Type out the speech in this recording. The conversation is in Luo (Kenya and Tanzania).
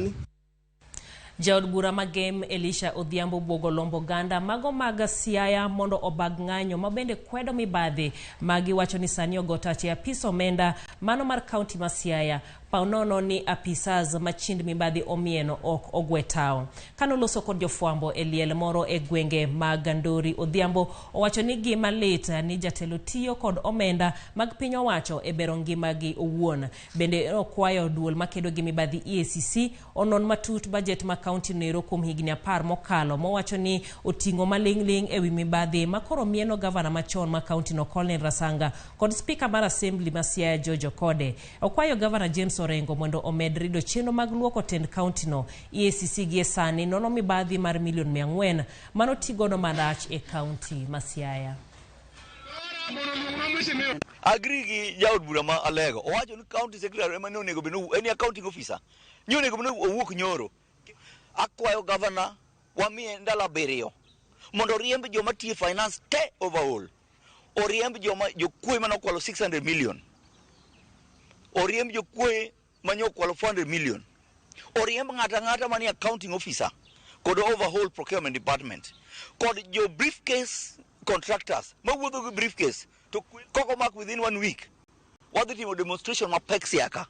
mpakani. Jaod bura magem Elisha Odhiambo Bogo Lombo Ganda mago mag Siaya mondo obag ng'anyo mabende kwedo mibadhi magi wacho ni sani ogotache apis omenda mano mar kaunti ma Siaya paunono ni apisas machind mibadhi omieno ok ogwetao. Kano loso kod jofwambo liel moro e gwenge mag Gandori, Odhiambo owacho ni gima lit ni jatelo tiyo kod omenda mag piny owacho e bero ngimagi owuon. Bende okwayo duol makedo gi mibadhi EACC onon matut budget ma kaunti nero kuom higni 10 mokalo mowacho ni otingo maling'ling ewi mibadhi makoro mieno gavana machon ma kaunti no Colin Rasanga kod speaker mar assembly ma Siaya George Okode. Okwayo gavana James Orengo mondo omed rido chenro mag luoko tend kaunti no. EACC gie sani nono mibadhi mar milion 400 mano tigono marach e kaunti ma Siaya. Agrigi jaod bura ma Alego owacho ni county secretary ema ne onego benu eni accounting officer ni onego benu owuok nyoro. Akwayo governor wamiye ndala 7 mondo riemb joma tiyo finance te overall. Oriemb joma jokwe manokwalo 600 million. Oriemb jokwe manyokwalo 400 million. Oriemb ng'ata mani accounting officer kod overhaul procurement department kod jo briefcase contractors mawuotho gi briefcase to koko mak within 1 week wadhi timo demonstration mapek Siaka.